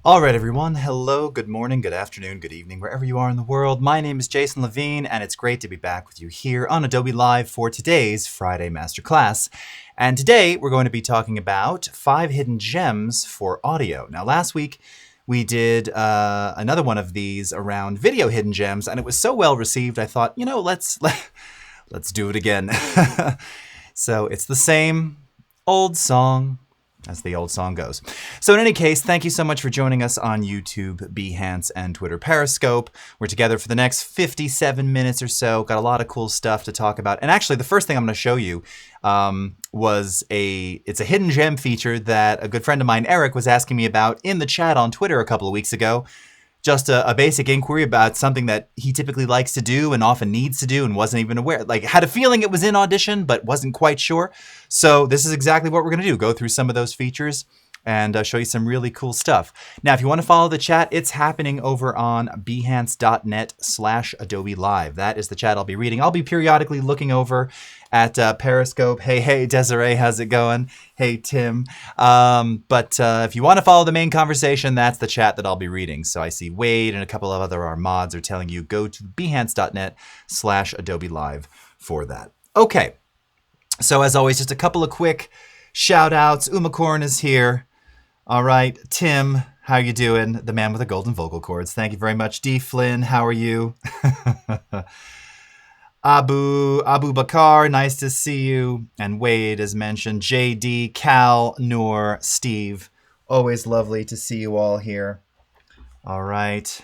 All right, everyone. Hello, good morning, good afternoon, good evening, wherever you are in the world. My name is Jason Levine, and it's great to be back with you here on Adobe Live for today's Friday Masterclass. And today we're going to be talking about 5 hidden gems for audio. Now, last week we did another one of these around video hidden gems, and it was so well received. I thought, let's do it again. So it's the same old song, as the old song goes. So in any case, thank you so much for joining us on YouTube, Behance, and Twitter Periscope. We're together for the next 57 minutes or so. Got a lot of cool stuff to talk about. And actually, the first thing I'm going to show you it's a hidden gem feature that a good friend of mine, Eric, was asking me about in the chat on Twitter a couple of weeks ago. Just a basic inquiry about something that he typically likes to do and often needs to do and wasn't even aware. Like, had a feeling it was in Audition, but wasn't quite sure. So this is exactly what we're going to do. Go through some of those features and show you some really cool stuff. Now, if you want to follow the chat, it's happening over on behance.net/Adobe Live. That is the chat I'll be reading. I'll be periodically looking over at Periscope. Hey, Desiree, how's it going? Hey, Tim. But if you want to follow the main conversation, that's the chat that I'll be reading. So I see Wade and a couple of other our mods are telling you go to behance.net/Adobe Live for that. Okay. So as always, just a couple of quick shout outs. Umacorn is here. All right, Tim, how you doing? The man with the golden vocal cords. Thank you very much. D. Flynn, how are you? Abu Bakar, nice to see you. And Wade, as mentioned. JD, Cal, Noor, Steve. Always lovely to see you all here. All right.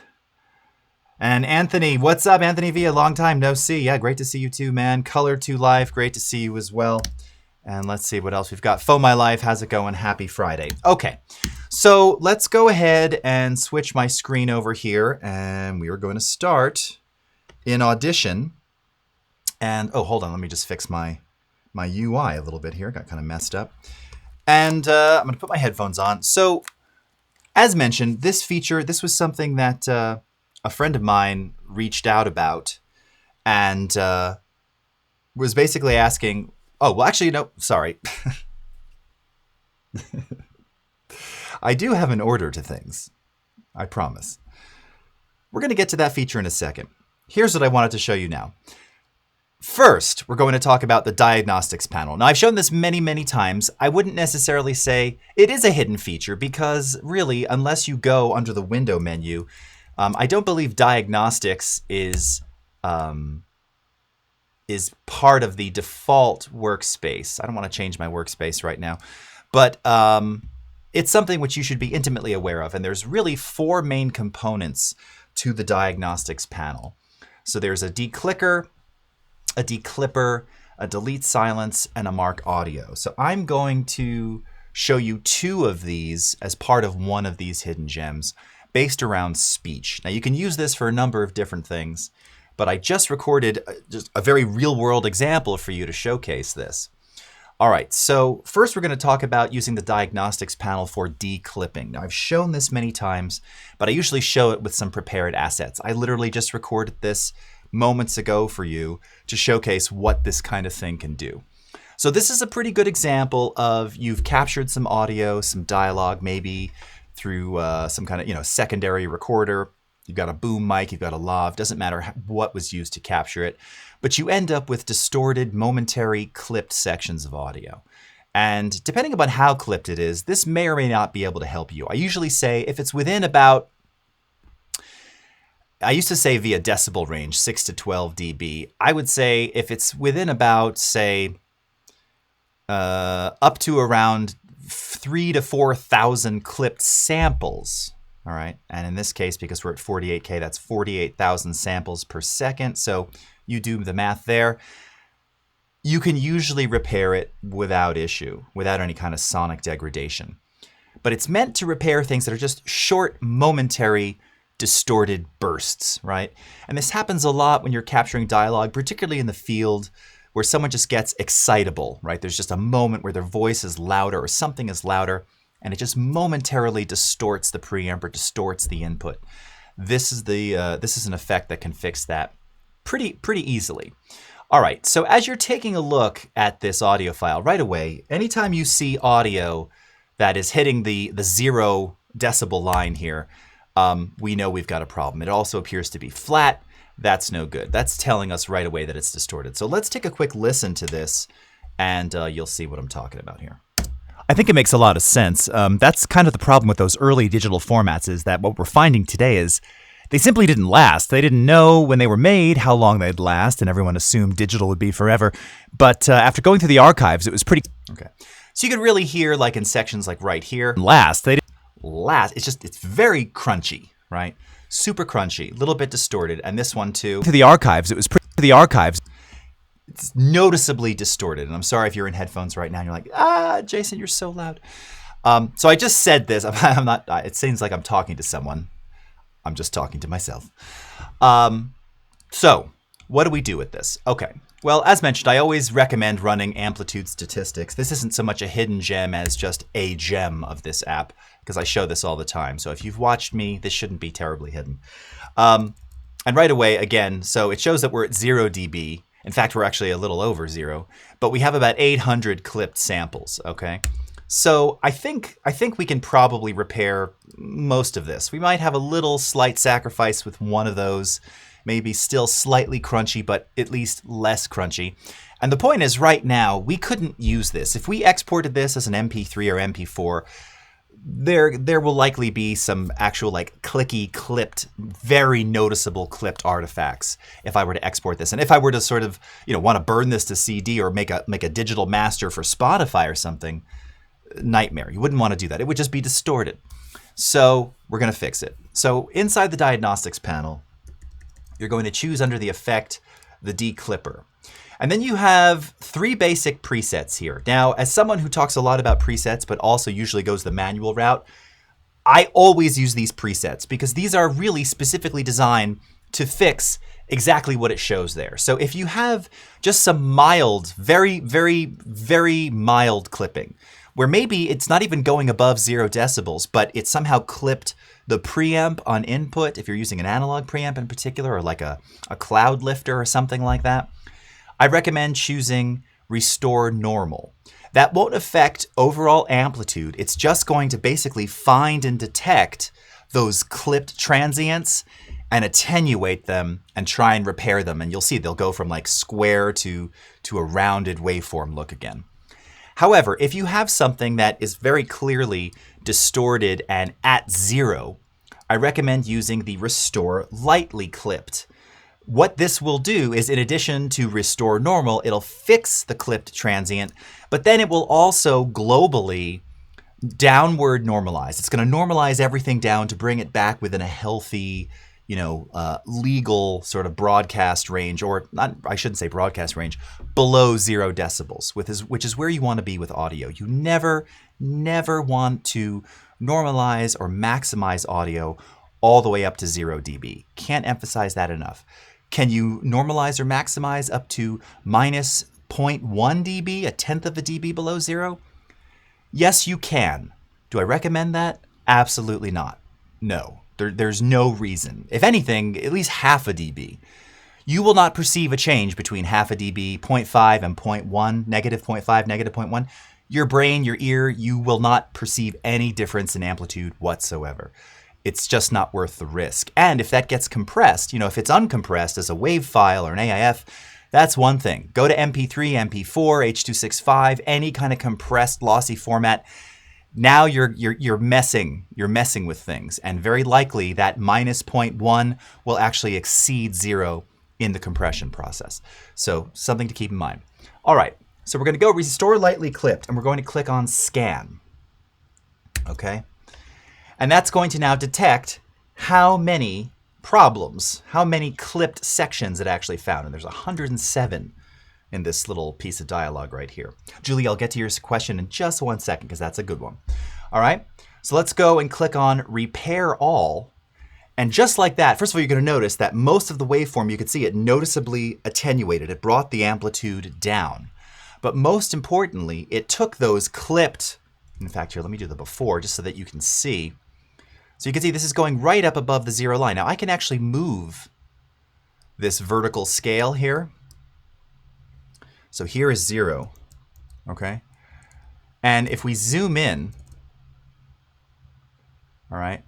And Anthony, what's up, Anthony V? A long time no see. Yeah, great to see you too, man. Color to Life, great to see you as well. And let's see what else we've got. Fo My Life, how's it going? Happy Friday. Okay, so let's go ahead and switch my screen over here. And we are going to start in Audition. And, oh, hold on. Let me just fix my UI a little bit here. Got kind of messed up. And I'm going to put my headphones on. So, as mentioned, this feature, this was something that a friend of mine reached out about and was basically asking... Oh, well, actually, no, sorry. I do have an order to things. I promise. We're going to get to that feature in a second. Here's what I wanted to show you now. First, we're going to talk about the Diagnostics Panel. Now, I've shown this many, many times. I wouldn't necessarily say it is a hidden feature because, really, unless you go under the Window menu, I don't believe Diagnostics is part of the default workspace. I don't want to change my workspace right now, but it's something which you should be intimately aware of. And there's really 4 main components to the Diagnostics Panel. So there's a declicker, a declipper, a delete silence, and a mark audio. So I'm going to show you 2 of these as part of one of these hidden gems based around speech. Now you can use this for a number of different things, but I just recorded just a very real-world example for you to showcase this. All right, so first we're going to talk about using the Diagnostics Panel for declipping. Now, I've shown this many times, but I usually show it with some prepared assets. I literally just recorded this moments ago for you to showcase what this kind of thing can do. So this is a pretty good example of you've captured some audio, some dialogue, maybe through some kind of secondary recorder. You've got a boom mic, you've got a lav, doesn't matter what was used to capture it, but you end up with distorted, momentary, clipped sections of audio. And depending upon how clipped it is, this may or may not be able to help you. I usually say if it's within about, I used to say via decibel range, 6 to 12 dB. I would say if it's within about, say, up to around 3,000 to 4,000 clipped samples. All right, and in this case, because we're at 48K, that's 48,000 samples per second. So you do the math there. You can usually repair it without issue, without any kind of sonic degradation. But it's meant to repair things that are just short, momentary, distorted bursts, right? And this happens a lot when you're capturing dialogue, particularly in the field where someone just gets excitable, right? There's just a moment where their voice is louder or something is louder, and it just momentarily distorts the preamp or distorts the input. This is an effect that can fix that pretty easily. All right, so as you're taking a look at this audio file right away, anytime you see audio that is hitting the 0 decibel line here, we know we've got a problem. It also appears to be flat. That's no good. That's telling us right away that it's distorted. So let's take a quick listen to this, and you'll see what I'm talking about here. I think it makes a lot of sense. That's kind of the problem with those early digital formats, is that what we're finding today is they simply didn't last. They didn't know when they were made how long they'd last, and everyone assumed digital would be forever. But after going through the archives, it was pretty... Okay. So you can really hear, like in sections like right here, they didn't last. It's very crunchy, right? Super crunchy, a little bit distorted. And this one too. To the archives, it's noticeably distorted. And I'm sorry if you're in headphones right now and you're like, Jason, you're so loud. So I just said this. I'm not, it seems like I'm talking to someone. I'm just talking to myself. So what do we do with this? Okay. Well, as mentioned, I always recommend running Amplitude Statistics. This isn't so much a hidden gem as just a gem of this app, because I show this all the time. So if you've watched me, this shouldn't be terribly hidden. And right away, again, so it shows that we're at 0 dB. In fact, we're actually a little over 0, but we have about 800 clipped samples, okay? So I think we can probably repair most of this. We might have a little slight sacrifice with one of those, maybe still slightly crunchy, but at least less crunchy. And the point is, right now, we couldn't use this. If we exported this as an MP3 or MP4, there will likely be some actual like clicky clipped, very noticeable clipped artifacts if I were to export this. And if I were to sort of, want to burn this to CD or make a digital master for Spotify or something, nightmare. You wouldn't want to do that. It would just be distorted. So we're going to fix it. So inside the Diagnostics panel, you're going to choose under the effect, the Declipper. And then you have 3 basic presets here. Now, as someone who talks a lot about presets, but also usually goes the manual route, I always use these presets because these are really specifically designed to fix exactly what it shows there. So if you have just some mild, very, very, very mild clipping, where maybe it's not even going above 0 decibels, but it somehow clipped the preamp on input, if you're using an analog preamp in particular, or like a cloud lifter or something like that, I recommend choosing Restore Normal. That won't affect overall amplitude. It's just going to basically find and detect those clipped transients and attenuate them and try and repair them. And you'll see they'll go from like square to a rounded waveform look again. However, if you have something that is very clearly distorted and at 0, I recommend using the Restore Lightly Clipped. What this will do is, in addition to Restore Normal, it'll fix the clipped transient, but then it will also globally downward normalize. It's going to normalize everything down to bring it back within a healthy, legal sort of broadcast range, or not, I shouldn't say broadcast range, below 0 decibels, which is where you want to be with audio. You never want to normalize or maximize audio all the way up to 0 dB. Can't emphasize that enough. Can you normalize or maximize up to minus 0.1 dB, a tenth of a dB below 0? Yes, you can. Do I recommend that? Absolutely not. No. There's no reason. If anything, at least half a dB. You will not perceive a change between half a dB, 0.5 and 0.1, negative 0.5, negative 0.1. Your brain, your ear, you will not perceive any difference in amplitude whatsoever. It's just not worth the risk. And if that gets compressed, if it's uncompressed as a WAV file or an AIF, that's one thing. Go to MP3, MP4, H.265, any kind of compressed lossy format. Now you're messing with things, and very likely that minus 0.1 will actually exceed 0 in the compression process. So something to keep in mind. All right, so we're going to go Restore Lightly Clipped, and we're going to click on Scan. Okay, and that's going to now detect how many problems, how many clipped sections it actually found, and there's 107 in this little piece of dialogue right here. Julie, I'll get to your question in just 1 second because that's a good one. All right, so let's go and click on Repair All. And just like that, first of all, you're going to notice that most of the waveform, you could see it noticeably attenuated. It brought the amplitude down. But most importantly, it took those clipped, in fact, here, let me do the before just so that you can see. So you can see this is going right up above the 0 line. Now I can actually move this vertical scale here. So here is 0, okay? And if we zoom in, all right,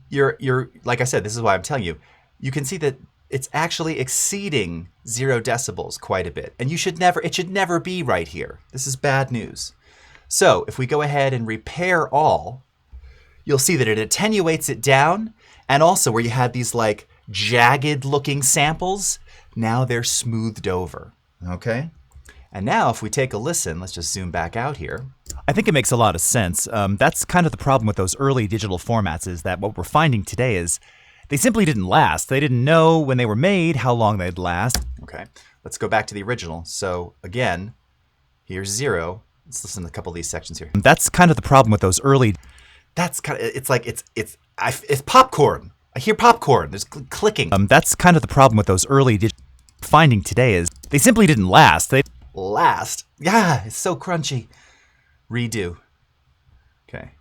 you're like I said, this is why I'm telling you, you can see that it's actually exceeding 0 decibels quite a bit. And it should never be right here. This is bad news. So if we go ahead and repair all, you'll see that it attenuates it down. And also where you had these like jagged looking samples, now they're smoothed over, okay? And now if we take a listen, let's just zoom back out here. I think it makes a lot of sense. That's kind of the problem with those early digital formats, is that what we're finding today is they simply didn't last. They didn't know when they were made how long they'd last. Okay, let's go back to the original. So again, here's 0. Let's listen to a couple of these sections here. That's kind of the problem with those early. That's kind of, it's like, it's popcorn. I hear popcorn. There's clicking. That's kind of the problem with those early finding today is they simply didn't last. They last. Yeah, it's so crunchy. Redo. Okay.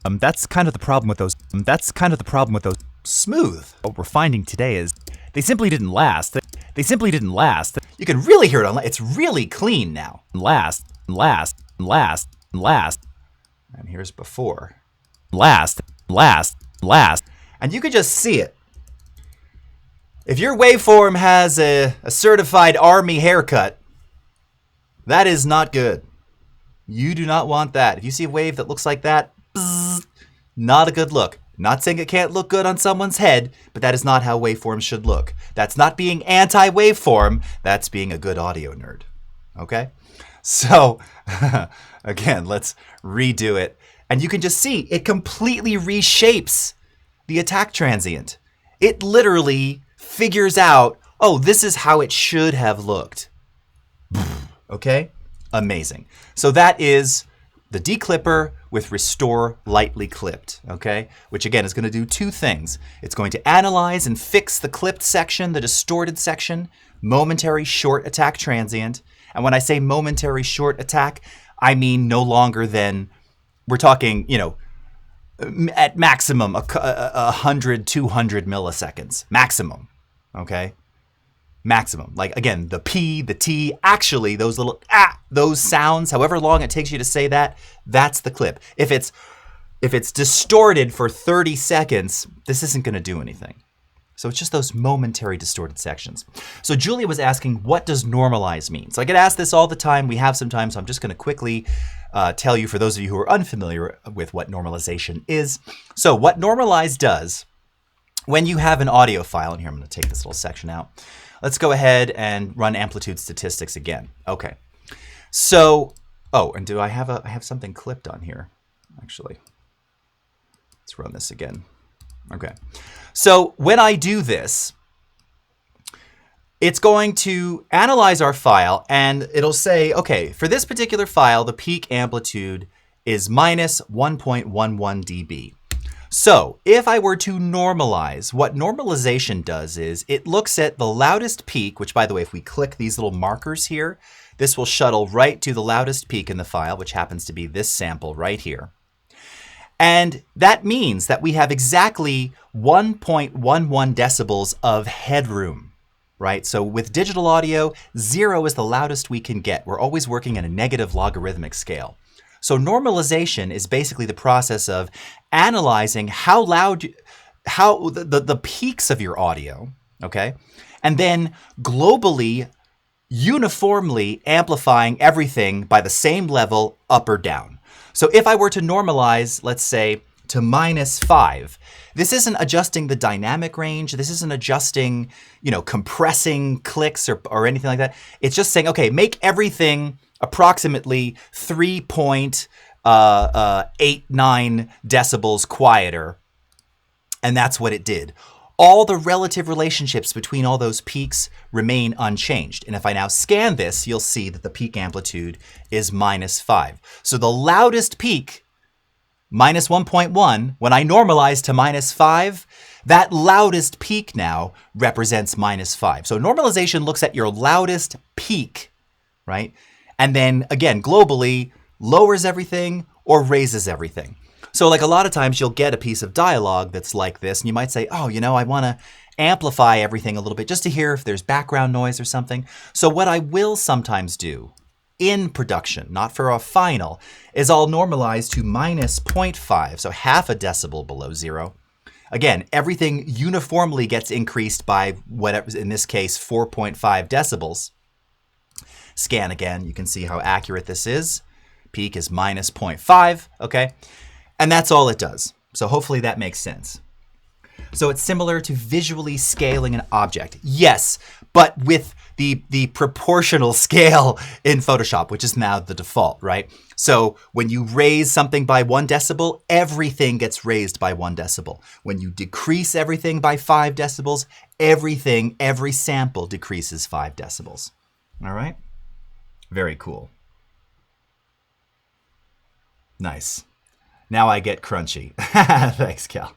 That's kind of the problem with those. That's kind of the problem with those. Smooth. What we're finding today is they simply didn't last. They simply didn't last. You can really hear it on. It's really clean now. Last. And here's before. Last. And you can just see it. If your waveform has a certified army haircut, that is not good. You do not want that. If you see a wave that looks like that, bzz, not a good look. Not saying it can't look good on someone's head, but that is not how waveforms should look. That's not being anti-waveform. That's being a good audio nerd. Okay? So, again, let's redo it. And you can just see it completely reshapes the attack transient. It literally figures out, oh, this is how it should have looked. Okay? Amazing. So that is the declipper with restore lightly clipped, okay? Which again is going to do 2 things. It's going to analyze and fix the clipped section, the distorted section, momentary short attack transient. And when I say momentary short attack, I mean no longer than, we're talking, you know, at maximum 100, 200 milliseconds, maximum, okay? Maximum. Like again, the P, the T, actually those little those sounds, however long it takes you to say that, that's the clip. If it's distorted for 30 seconds, this isn't going to do anything. So it's just those momentary distorted sections. So Julia was asking, what does normalize mean? So I get asked this all the time. We have some time, so I'm just going to quickly tell you, for those of you who are unfamiliar with what normalization is. So what normalize does, when you have an audio file, and here I'm going to take this little section out. Let's go ahead and run Amplitude Statistics again. Okay. So, oh, and do I have something clipped on here, actually. Let's run this again. Okay. So when I do this, it's going to analyze our file and it'll say, okay, for this particular file, the peak amplitude is minus 1.11 dB. So if I were to normalize, what normalization does is it looks at the loudest peak, which by the way, if we click these little markers here, this will shuttle right to the loudest peak in the file, which happens to be this sample right here. And that means that we have exactly 1.11 decibels of headroom, right? So with digital audio, 0 is the loudest we can get. We're always working in a negative logarithmic scale. So normalization is basically the process of analyzing how loud, the peaks of your audio, okay? And then globally, uniformly amplifying everything by the same level, up or down. So if I were to normalize, let's say, to -5, this isn't adjusting the dynamic range. This isn't adjusting, you know, compressing clicks or anything like that. It's just saying, okay, make everything approximately 3.89 decibels quieter. And that's what it did. All the relative relationships between all those peaks remain unchanged. And if I now scan this, you'll see that the peak amplitude is -5. So the loudest peak, -1.1, when I normalize to -5, that loudest peak now represents -5. So normalization looks at your loudest peak, right? And then again, globally, lowers everything or raises everything. So like a lot of times you'll get a piece of dialogue that's like this, and you might say, oh, you know, I want to amplify everything a little bit just to hear if there's background noise or something. So what I will sometimes do in production, not for a final, is all normalized to minus 0.5, so half a decibel below zero. Again, everything uniformly gets increased by whatever, in this case, 4.5 decibels. Scan again, you can see how accurate this is. Peak is minus 0.5, okay? And that's all it does. So hopefully that makes sense. So it's similar to visually scaling an object. Yes, but with the proportional scale in Photoshop, which is now the default, right? So when you raise something by 1 decibel, everything gets raised by 1 decibel. When you decrease everything by 5 decibels, every sample decreases 5 decibels. All right? Very cool. Nice. Now I get crunchy. Thanks, Cal.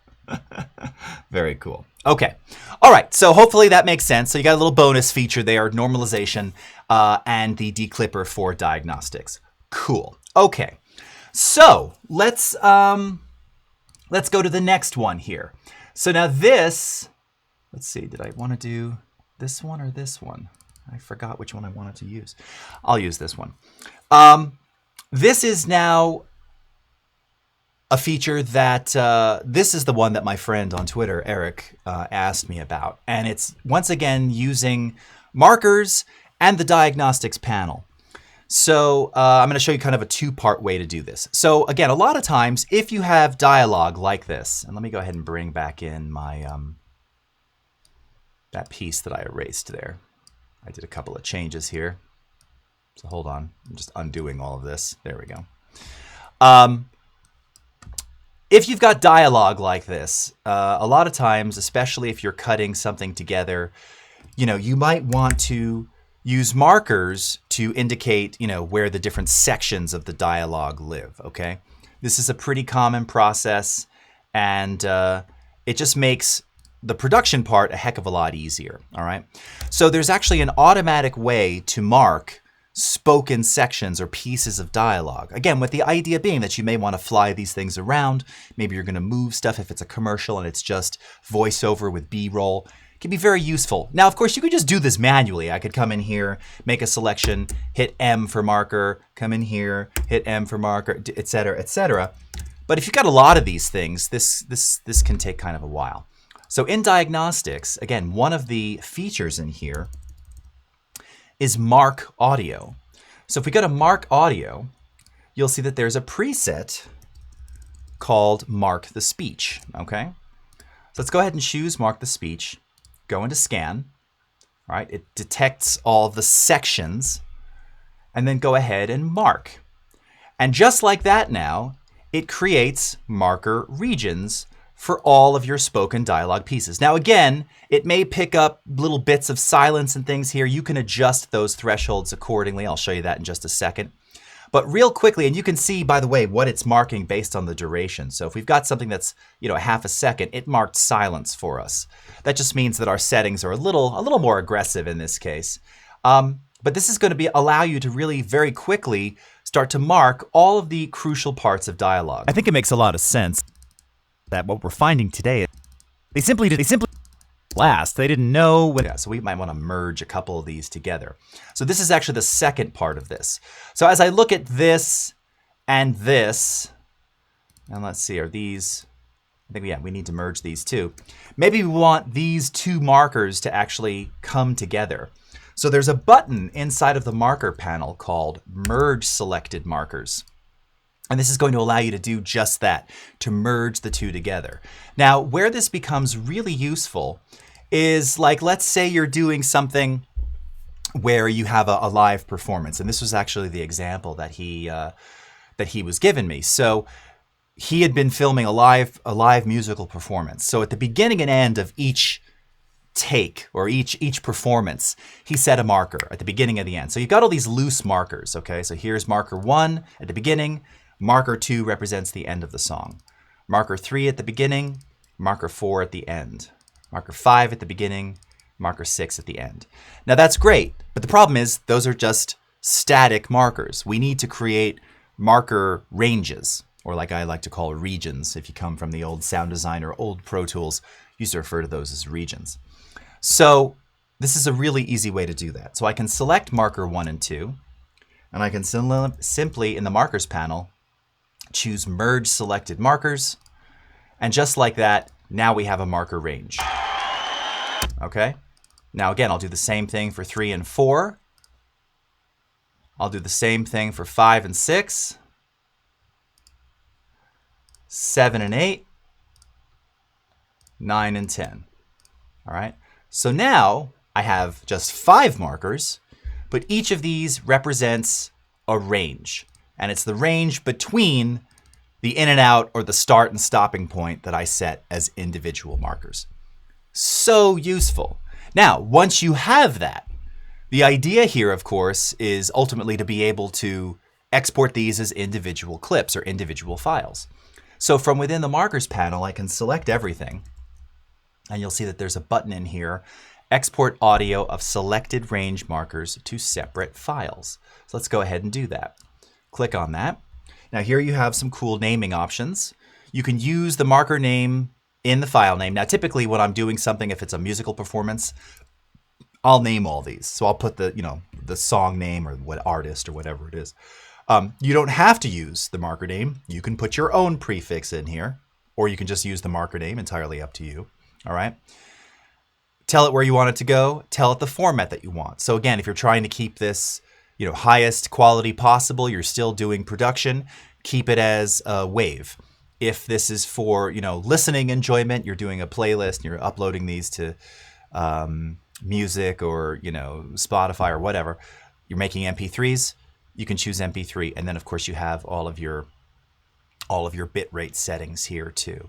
Very cool. Okay. All right. So hopefully that makes sense. So you got a little bonus feature there, normalization, and the declipper for diagnostics. Cool. Okay. So let's go to the next one here. So now this, let's see, did I want to do this one or this one? I forgot which one I wanted to use. I'll use this one. This is now a feature that, this is the one that my friend on Twitter, Eric, asked me about. And it's, once again, using markers and the Diagnostics Panel. So I'm going to show you kind of a two-part way to do this. So again, a lot of times, if you have dialogue like this, and let me go ahead and bring back in my, that piece that I erased there. I did a couple of changes here. So hold on, I'm just undoing all of this. There we go. If you've got dialogue like this, a lot of times, especially if you're cutting something together, you know, you might want to use markers to indicate, you know, where the different sections of the dialogue live, okay? This is a pretty common process, and it just makes the production part a heck of a lot easier, all right? So there's actually an automatic way to mark spoken sections or pieces of dialogue. Again, with the idea being that you may want to fly these things around. Maybe you're going to move stuff if it's a commercial and it's just voiceover with B-roll. It can be very useful. Now, of course, you could just do this manually. I could come in here, make a selection, hit M for marker, come in here, hit M for marker, et cetera, et cetera. But if you've got a lot of these things, this can take kind of a while. So in diagnostics, again, one of the features in here is mark audio. So if we go to mark audio, you'll see that there's a preset called mark the speech, okay? So let's go ahead and choose mark the speech, go into scan, all right? It detects all the sections, and then go ahead and mark. And just like that now, it creates marker regions for all of your spoken dialogue pieces. Now again, it may pick up little bits of silence and things here. You can adjust those thresholds accordingly. I'll show you that in just a second. But real quickly, and you can see, by the way, what it's marking based on the duration. So if we've got something that's, you know, half a second, it marked silence for us. That just means that our settings are a little more aggressive in this case. But this is going to allow you to really very quickly start to mark all of the crucial parts of dialogue. I think it makes a lot of sense that what we're finding today, they simply last. They didn't know when. Yeah, so we might want to merge a couple of these together. So this is actually the second part of this. So as I look at this, and let's see, are these, I think, yeah, we need to merge these two. Maybe we want these two markers to actually come together. So there's a button inside of the marker panel called Merge Selected Markers. And this is going to allow you to do just that, to merge the two together. Now, where this becomes really useful is, like, let's say you're doing something where you have a live performance. And this was actually the example that he was giving me. So he had been filming a live musical performance. So at the beginning and end of each take or each performance, he set a marker at the beginning and the end. So you've got all these loose markers, okay? So here's marker 1 at the beginning. Marker 2 represents the end of the song. Marker 3 at the beginning, marker 4 at the end. Marker 5 at the beginning, marker 6 at the end. Now that's great, but the problem is those are just static markers. We need to create marker ranges, or like I like to call regions. If you come from the old sound design or old Pro Tools, used to refer to those as regions. So this is a really easy way to do that. So I can select marker 1 and 2. And I can simply, in the markers panel, choose merge selected markers. And just like that, now we have a marker range. Okay? Now again, I'll do the same thing for 3 and 4. I'll do the same thing for 5 and 6. 7 and 8. 9 and 10. All right? So now I have just 5 markers, but each of these represents a range. And it's the range between the in and out or the start and stopping point that I set as individual markers. So useful. Now, once you have that, the idea here, of course, is ultimately to be able to export these as individual clips or individual files. So from within the markers panel, I can select everything. And you'll see that there's a button in here, export audio of selected range markers to separate files. So let's go ahead and do that. Click on that. Now here you have some cool naming options. You can use the marker name in the file name. Now typically when I'm doing something, if it's a musical performance, I'll name all these. So I'll put the, the song name or what artist or whatever it is. You don't have to use the marker name. You can put your own prefix in here, or you can just use the marker name, entirely up to you. All right. Tell it where you want it to go. Tell it the format that you want. So again, if you're trying to keep this, highest quality possible, you're still doing production, keep it as a wave. If this is for, listening enjoyment, you're doing a playlist and you're uploading these to music or, Spotify or whatever, you're making MP3s, you can choose MP3. And then of course you have all of your bitrate settings here too.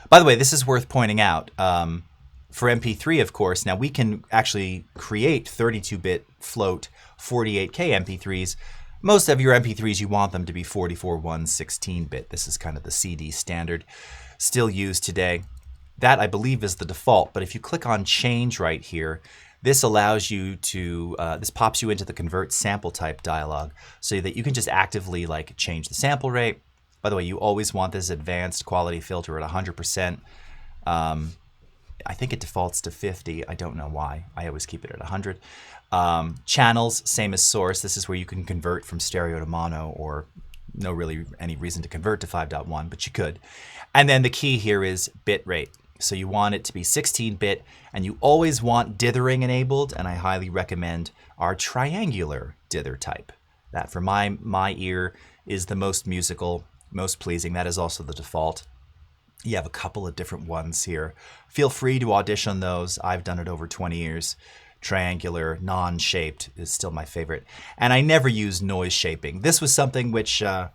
By the way, this is worth pointing out. For MP3, of course, now we can actually create 32-bit float 48K MP3s. Most of your MP3s, you want them to be 44.1 16-bit. This is kind of the CD standard still used today. That, I believe, is the default. But if you click on change right here, this allows you to, this pops you into the convert sample type dialog so that you can just actively change the sample rate. By the way, you always want this advanced quality filter at 100%. I think it defaults to 50. I don't know why. I always keep it at 100. Channels, same as source. This is where you can convert from stereo to mono, or no really any reason to convert to 5.1, but you could. And then the key here is bit rate. So you want it to be 16-bit, and you always want dithering enabled, and I highly recommend our triangular dither type. That, for my ear, is the most musical, most pleasing. That is also the default. You have a couple of different ones here. Feel free to audition those. I've done it over 20 years. Triangular, non-shaped is still my favorite. And I never use noise shaping. This was something which you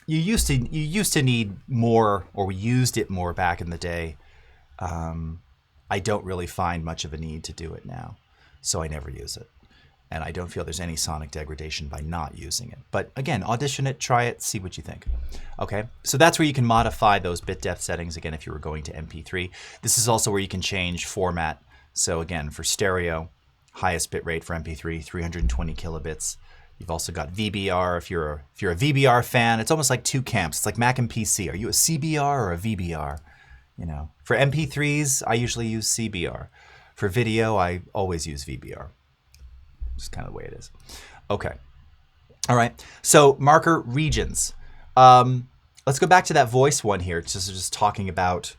used to need more, or we used it more back in the day. I don't really find much of a need to do it now, so I never use it. And I don't feel there's any sonic degradation by not using it. But again, audition it, try it, see what you think. Okay, so that's where you can modify those bit depth settings, again, if you were going to MP3. This is also where you can change format. So again, for stereo, highest bit rate for MP3, 320 kilobits. You've also got VBR. If you're a VBR fan, it's almost like two camps. It's like Mac and PC. Are you a CBR or a VBR? For MP3s, I usually use CBR. For video, I always use VBR. Just kind of the way it is. Okay. All right. So marker regions. Let's go back to that voice one here. Just talking about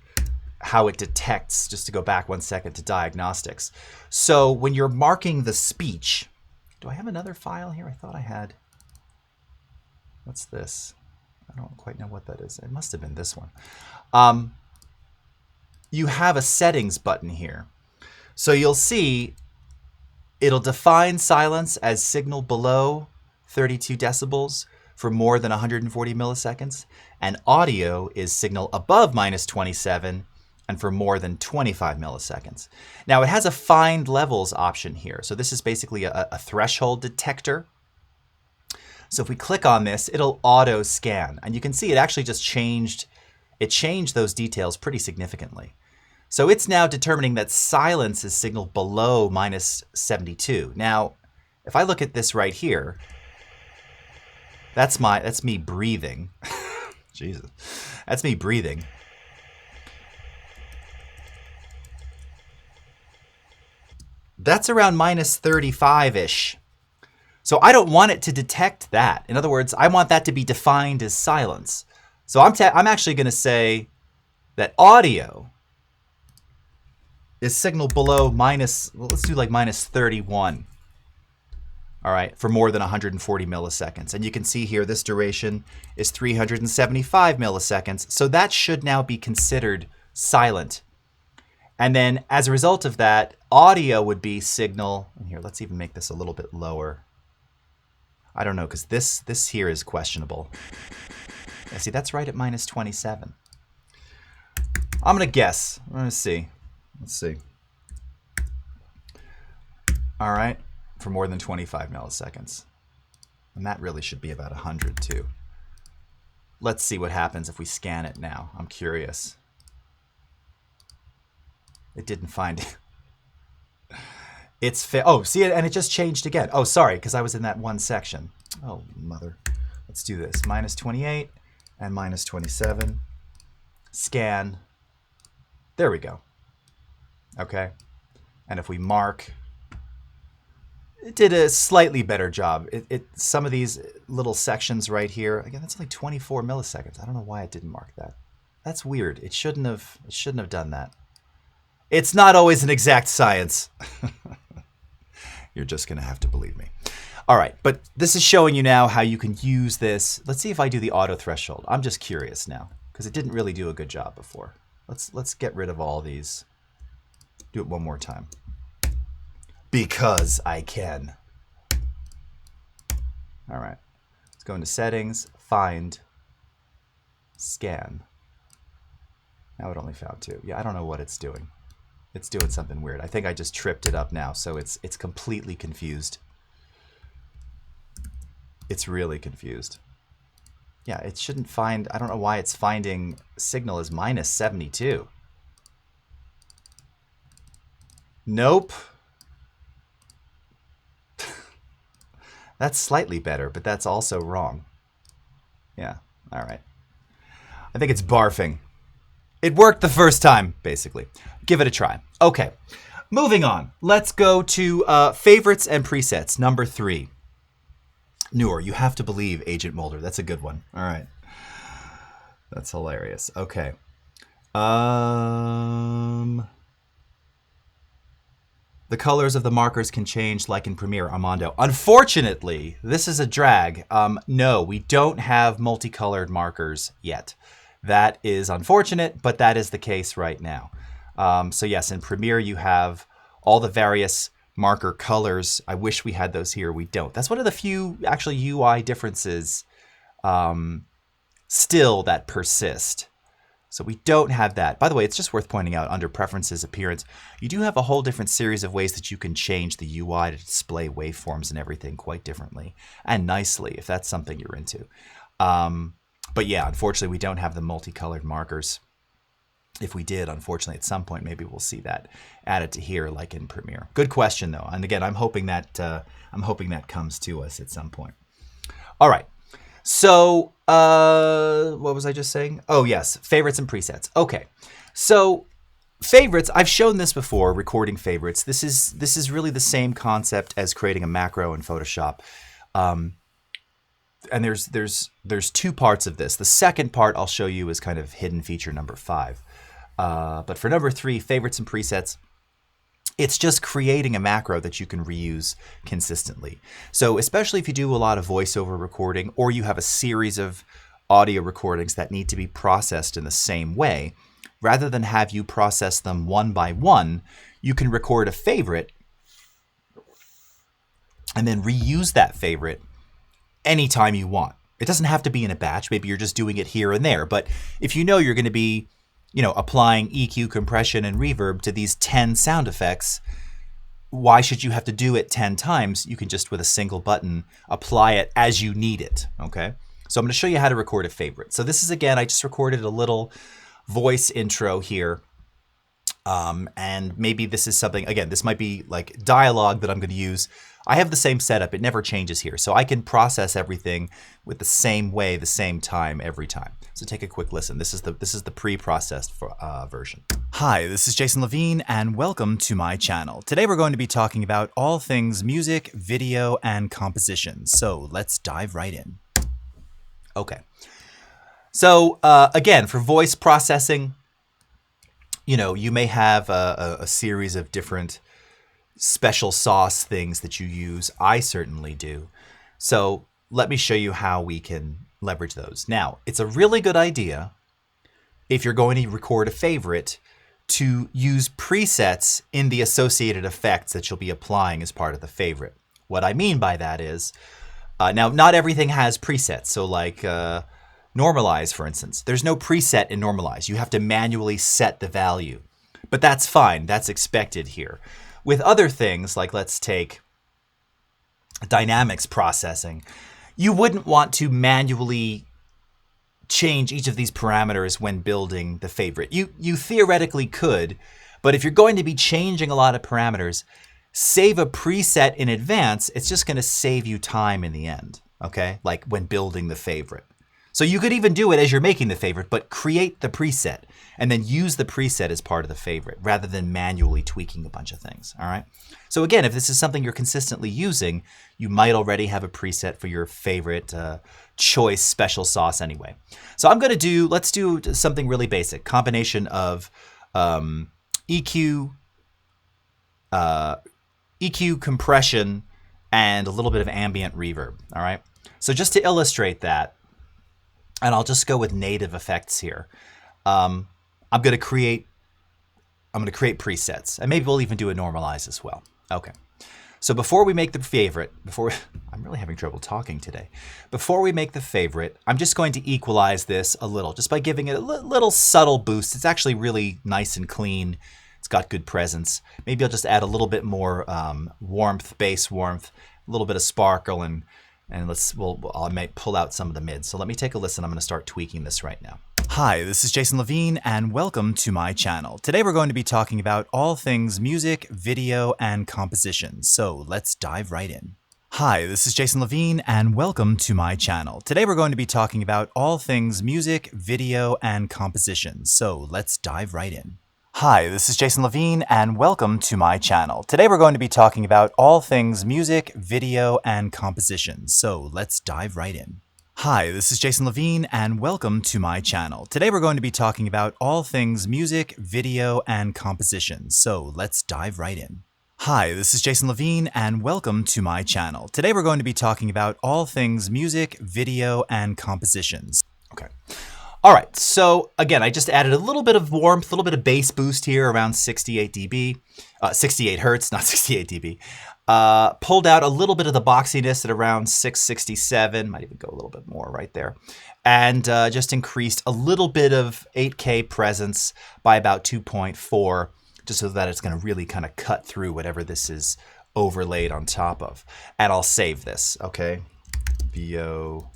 how it detects, just to go back 1 second to diagnostics. So when you're marking the speech, do I have another file here? I thought I had. What's this? I don't quite know what that is. It must have been this one. You have a settings button here. So you'll see it'll define silence as signal below 32 decibels for more than 140 milliseconds, and audio is signal above -27 and for more than 25 milliseconds. Now it has a find levels option here. So this is basically a threshold detector. So if we click on this, it'll auto scan, and you can see it actually just changed those details pretty significantly. So it's now determining that silence is signal below -72. Now, if I look at this right here, that's me breathing. Jesus, that's me breathing. That's around -35-ish. So I don't want it to detect that. In other words, I want that to be defined as silence. So I'm actually going to say that audio is signal below minus, well, let's do like minus 31. All right, for more than 140 milliseconds. And you can see here this duration is 375 milliseconds. So that should now be considered silent. And then as a result of that, audio would be signal, and here, let's even make this a little bit lower. I don't know, because this here is questionable. Yeah, see, that's right at minus 27. I'm going to guess. I'm going to see. Let's see. All right, for more than 25 milliseconds. And that really should be about 100 too. Let's see what happens if we scan it now. I'm curious. It didn't find it. Oh, see it, and it just changed again. Oh, sorry, because I was in that one section. Oh, mother. Let's do this. Minus 28 and minus 27. Scan. There we go. Okay. And if we mark, it did a slightly better job. Some of these little sections right here, again, that's only 24 milliseconds. I don't know why it didn't mark that. That's weird. It shouldn't have done that. It's not always an exact science. You're just going to have to believe me. All right, but this is showing you now how you can use this. Let's see if I do the auto threshold. I'm just curious now because it didn't really do a good job before. Let's get rid of all these. Do it one more time. Because I can. All right, let's go into settings, find, scan. Now it only found 2. Yeah, I don't know what it's doing. It's doing something weird. I think I just tripped it up now, so it's completely confused. It's really confused. Yeah, it shouldn't find, I don't know why it's finding signal as minus 72. Nope. That's slightly better, but that's also wrong. Yeah, all right. I think it's barfing. It worked the first time, basically. Give it a try. Okay, moving on. Let's go to favorites and presets, number 3. Newer, you have to believe Agent Mulder. That's a good one. All right. That's hilarious. Okay. The colors of the markers can change like in Premiere, Armando. Unfortunately, this is a drag. No, we don't have multicolored markers yet. That is unfortunate, but that is the case right now. So yes, in Premiere you have all the various marker colors. I wish we had those here. We don't. That's one of the few actually UI differences still that persist. So we don't have that. By the way, it's just worth pointing out under Preferences, Appearance, you do have a whole different series of ways that you can change the UI to display waveforms and everything quite differently and nicely if that's something you're into. But yeah, unfortunately, we don't have the multicolored markers. If we did, unfortunately, at some point, maybe we'll see that added to here like in Premiere. Good question, though. And again, I'm hoping that comes to us at some point. All right. So what was I just saying? Oh, yes. Favorites and presets. Okay. So favorites, I've shown this before, recording favorites. This is really the same concept as creating a macro in Photoshop. And there's 2 parts of this. The second part I'll show you is kind of hidden feature number 5. But for number 3, favorites and presets, it's just creating a macro that you can reuse consistently. So especially if you do a lot of voiceover recording or you have a series of audio recordings that need to be processed in the same way, rather than have you process them one by one, you can record a favorite and then reuse that favorite anytime you want. It doesn't have to be in a batch. Maybe you're just doing it here and there. But if you know you're going to be, applying EQ, compression, and reverb to these 10 sound effects, why should you have to do it 10 times? You can just, with a single button, apply it as you need it, okay? So I'm going to show you how to record a favorite. So this is, again, I just recorded a little voice intro here And maybe this is something, again, this might be like dialogue that I'm going to use. I have the same setup. It never changes here. So I can process everything with the same way, the same time, every time. So take a quick listen. This is the pre-processed version. Hi, this is Jason Levine, and welcome to my channel. Today we're going to be talking about all things music, video, and composition. So let's dive right in. Okay. So again, for voice processing, you may have a series of different special sauce things that you use. I certainly do. So let me show you how we can leverage those. Now, it's a really good idea if you're going to record a favorite to use presets in the associated effects that you'll be applying as part of the favorite. What I mean by that is, now not everything has presets. So like Normalize, for instance, there's no preset in Normalize. You have to manually set the value, but that's fine. That's expected here. With other things, like let's take dynamics processing, you wouldn't want to manually change each of these parameters when building the favorite. You theoretically could, but if you're going to be changing a lot of parameters, save a preset in advance. It's just going to save you time in the end, okay? Like when building the favorite. So you could even do it as you're making the favorite, but create the preset and then use the preset as part of the favorite rather than manually tweaking a bunch of things, all right? So again, if this is something you're consistently using, you might already have a preset for your favorite choice special sauce anyway. So let's do something really basic. Combination of EQ compression and a little bit of ambient reverb, all right? So just to illustrate that, and I'll just go with native effects here. I'm going to create presets, and maybe we'll even do a normalize as well. Okay. So before we make the favorite, I'm really having trouble talking today. Before we make the favorite, I'm just going to equalize this a little, just by giving it a little subtle boost. It's actually really nice and clean. It's got good presence. Maybe I'll just add a little bit more warmth, bass warmth, a little bit of sparkle, and I might pull out some of the mids. So let me take a listen. I'm going to start tweaking this right now. Hi, this is Jason Levine, and welcome to my channel. Today we're going to be talking about all things music, video, and composition. So let's dive right in. Hi, this is Jason Levine, and welcome to my channel. Today we're going to be talking about all things music, video, and composition. So let's dive right in. Hi, this is Jason Levine, and welcome to my channel. Today we're going to be talking about all things music, video, and composition. So let's dive right in. Hi, this is Jason Levine, and welcome to my channel. Today we're going to be talking about all things music, video, and composition. So let's dive right in. Hi, this is Jason Levine, and welcome to my channel. Today we're going to be talking about all things music, video, and compositions. Okay. All right, so again, I just added a little bit of warmth, a little bit of bass boost here around 68 dB, 68 hertz, not 68 dB. Pulled out a little bit of the boxiness at around 667, might even go a little bit more right there. And just increased a little bit of 8K presence by about 2.4, just so that it's gonna really kind of cut through whatever this is overlaid on top of. And I'll save this, okay? VO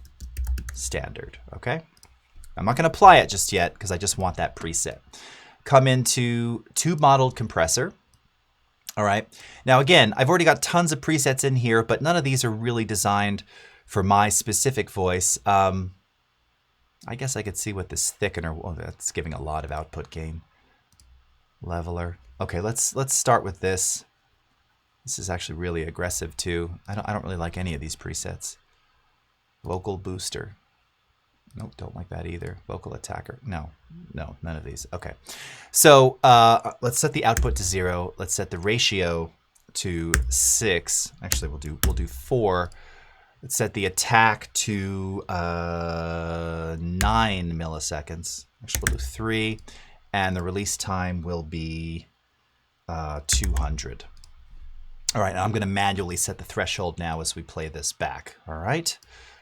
standard, okay? I'm not going to apply it just yet because I just want that preset. Come into Tube Modeled Compressor. All right. Now, again, I've already got tons of presets in here, but none of these are really designed for my specific voice. I guess I could see what this thickener, well, that's giving a lot of output gain. Leveler. Okay, let's start with this. This is actually really aggressive too. I don't really like any of these presets. Vocal booster. Nope, don't like that either. Vocal attacker. No, none of these. Okay. So let's set the output to 0. Let's set the ratio to 6. Actually, we'll do 4. Let's set the attack to 9 milliseconds. Actually, we'll do 3. And the release time will be 200. All right, now I'm going to manually set the threshold now as we play this back. All right.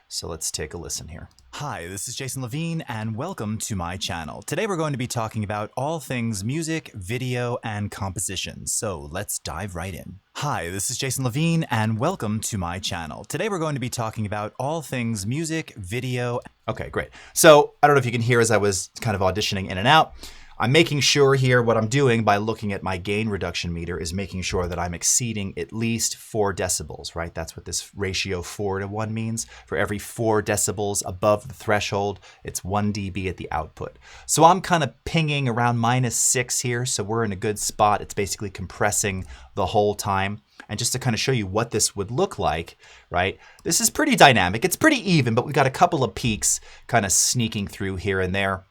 So let's take a listen here. Hi, this is Jason Levine, and welcome to my channel. Today we're going to be talking about all things music, video, and composition. So let's dive right in. Hi, this is Jason Levine, and welcome to my channel. Today we're going to be talking about all things music, video. Okay, great. So I don't know if you can hear as I was kind of auditioning in and out. I'm making sure here what I'm doing by looking at my gain reduction meter is making sure that I'm exceeding at least 4 decibels, right? That's what this ratio 4:1 means. For every 4 decibels above the threshold, it's 1 dB at the output. So I'm kind of pinging around -6 here, so we're in a good spot. It's basically compressing the whole time. And just to kind of show you what this would look like, right? This is pretty dynamic. It's pretty even, but we've got a couple of peaks kind of sneaking through here and there.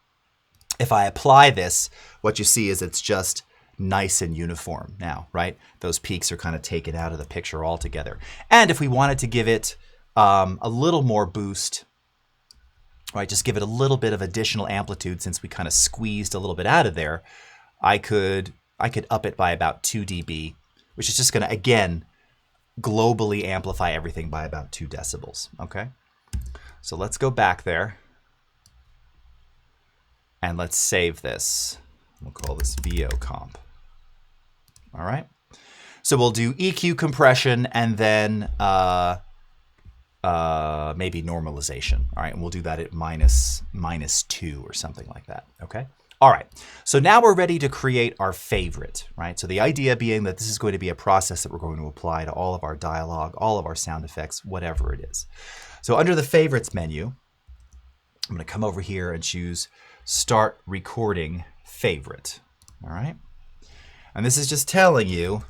If I apply this, what you see is it's just nice and uniform now, right? Those peaks are kind of taken out of the picture altogether. And if we wanted to give it a little more boost, right, just give it a little bit of additional amplitude since we kind of squeezed a little bit out of there, I could up it by about 2 dB, which is just going to, again, globally amplify everything by about 2 decibels, okay? So let's go back there. And let's save this. We'll call this VO comp. All right. So we'll do EQ compression and then maybe normalization. All right. And we'll do that at -2 or something like that. Okay. All right. So now we're ready to create our favorite, right? So the idea being that this is going to be a process that we're going to apply to all of our dialogue, all of our sound effects, whatever it is. So under the favorites menu, I'm going to come over here and choose Start Recording Favorite. All right. And this is just telling you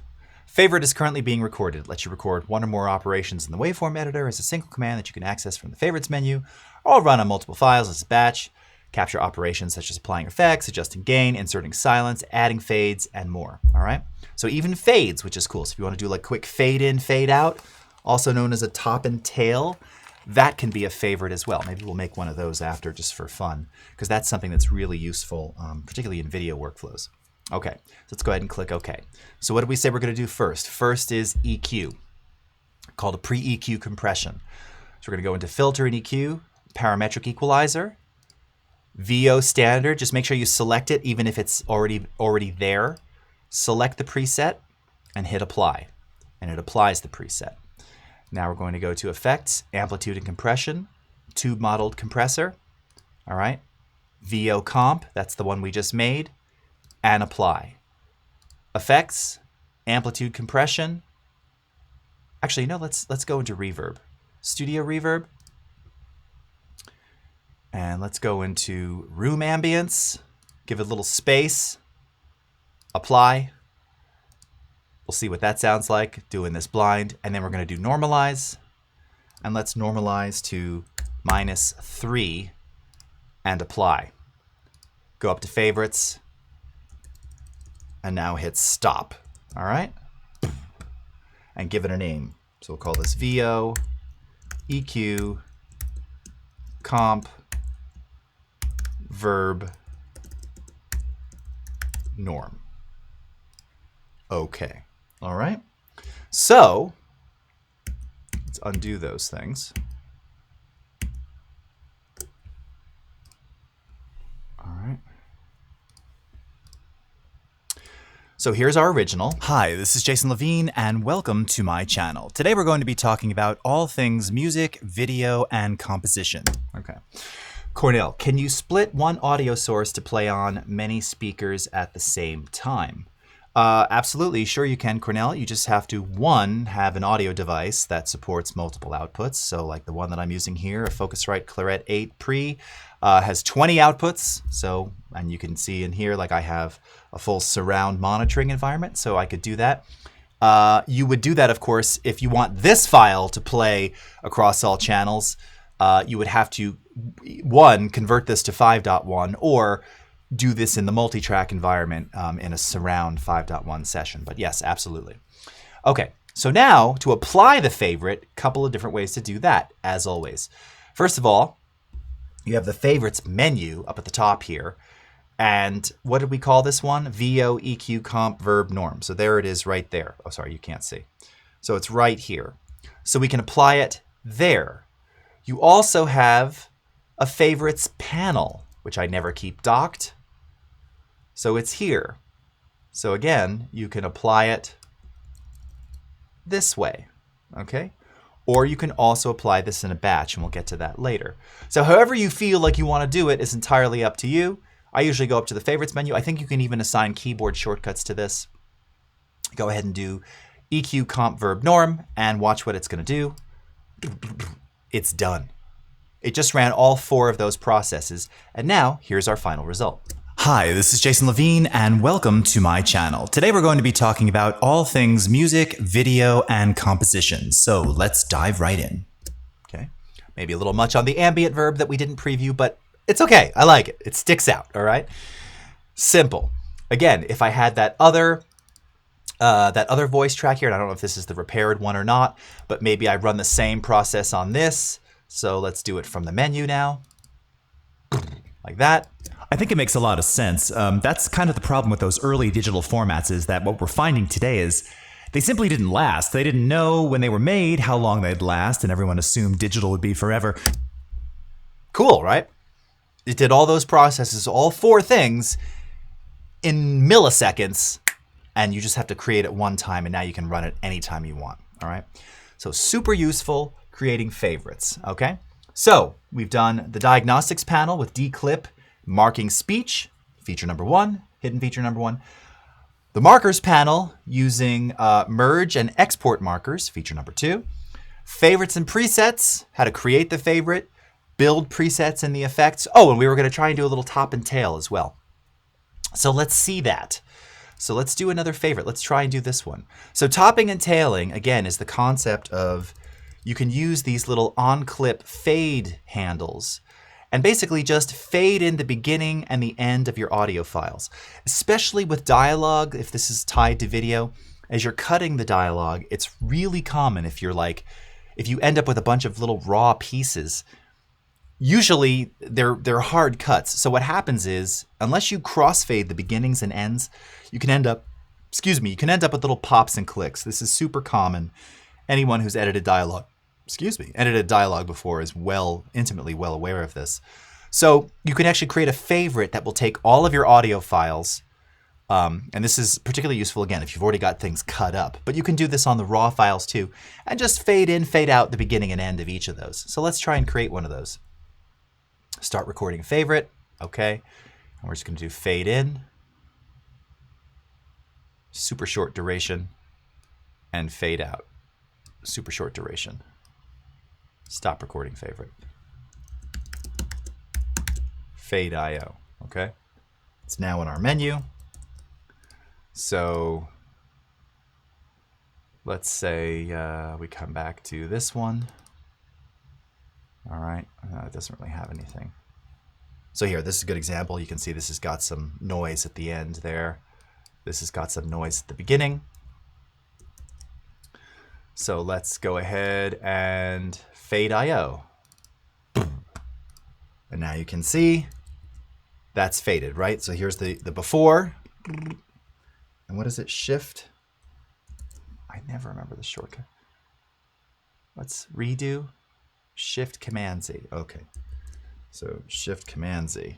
favorite is currently being recorded. It lets you record one or more operations in the waveform editor as a single command that you can access from the favorites menu, or run on multiple files as a batch, capture operations such as applying effects, adjusting gain, inserting silence, adding fades, and more. All right. So even fades, which is cool. So if you want to do like quick fade in, fade out, also known as a top and tail, that can be a favorite as well. Maybe we'll make one of those after just for fun, because that's something that's really useful, particularly in video workflows. Okay, so let's go ahead and click OK. So what did we say we're going to do first? First is EQ, called a pre-EQ compression. So we're going to go into Filter and EQ, Parametric Equalizer, VO Standard. Just make sure you select it even if it's already there. Select the preset and hit Apply, and it applies the preset. Now we're going to go to Effects, Amplitude and Compression, Tube Modeled Compressor. All right. VO Comp, that's the one we just made, and Apply. Effects, Amplitude Compression. Actually, no, let's go into Reverb. Studio Reverb. And let's go into Room Ambience. Give it a little space. Apply. We'll see what that sounds like doing this blind. And then we're going to do Normalize. And let's normalize to -3 and apply. Go up to Favorites. And now hit Stop. All right? And give it a name. So we'll call this VO, EQ, Comp, Verb, Norm. Okay. All right. So let's undo those things. All right. So here's our original. Hi, this is Jason Levine, and welcome to my channel. Today we're going to be talking about all things music, video, and composition. Okay. Cornell, can you split one audio source to play on many speakers at the same time? Absolutely, sure you can, Cornell. You just have to, one, have an audio device that supports multiple outputs. So like the one that I'm using here, a Focusrite Claret 8 Pre, has 20 outputs. So, and you can see in here, like I have a full surround monitoring environment, so I could do that. You would do that, of course, if you want this file to play across all channels. You would have to, one, convert this to 5.1, or do this in the multi-track environment in a surround 5.1 session. But yes, absolutely. Okay, so now to apply the favorite, a couple of different ways to do that, as always. First of all, you have the favorites menu up at the top here. And what did we call this one? VO, EQ, Comp, Verb, Norm. So there it is right there. Oh, sorry, you can't see. So it's right here. So we can apply it there. You also have a favorites panel, which I never keep docked. So it's here. So again, you can apply it this way, okay? Or you can also apply this in a batch, and we'll get to that later. So however you feel like you want to do it is entirely up to you. I usually go up to the favorites menu. I think you can even assign keyboard shortcuts to this. Go ahead and do EQ comp verb norm and watch what it's going to do. It's done. It just ran all 4 of those processes. And now here's our final result. Hi, this is Jason Levine, and welcome to my channel. Today we're going to be talking about all things music, video, and composition. So let's dive right in. Okay. Maybe a little much on the ambient verb that we didn't preview, but it's okay. I like it. It sticks out, all right? Simple. Again, if I had that other voice track here, and I don't know if this is the repaired one or not, but maybe I run the same process on this. So let's do it from the menu now. Like that. I think it makes a lot of sense. That's kind of the problem with those early digital formats, is that what we're finding today is they simply didn't last. They didn't know when they were made how long they'd last, and everyone assumed digital would be forever. Cool, right? It did all those processes, all 4 things in milliseconds, and you just have to create it one time, and now you can run it anytime you want, all right? So super useful creating favorites, okay? So we've done the Diagnostics Panel with Declip, marking speech, feature number 1, hidden feature number 1. The Markers Panel using merge and export markers, feature number 2. Favorites and presets, how to create the favorite, build presets and the effects. Oh, and we were going to try and do a little top and tail as well. So let's see that. So let's do another favorite. Let's try and do this one. So topping and tailing, again, is the concept of you can use these little on-clip fade handles and basically just fade in the beginning and the end of your audio files. Especially with dialogue, if this is tied to video, as you're cutting the dialogue, it's really common if you end up with a bunch of little raw pieces. Usually they're hard cuts. So what happens is, unless you crossfade the beginnings and ends, you can end up with little pops and clicks. This is super common. Anyone who's edited dialogue before is intimately well aware of this. So you can actually create a favorite that will take all of your audio files, and this is particularly useful, again, if you've already got things cut up. But you can do this on the raw files too, and just fade in, fade out the beginning and end of each of those. So let's try and create one of those. Start recording favorite, okay. And we're just going to do fade in, super short duration, and fade out, super short duration. Stop recording favorite. Fade IO, okay? It's now in our menu. So let's say we come back to this one. All right, it doesn't really have anything. So here, this is a good example. You can see this has got some noise at the end there. This has got some noise at the beginning. So let's go ahead and fade IO. And now you can see that's faded, right? So here's the before. And what is it? Shift. I never remember the shortcut. Let's redo. Shift Command Z. Okay. So Shift Command Z.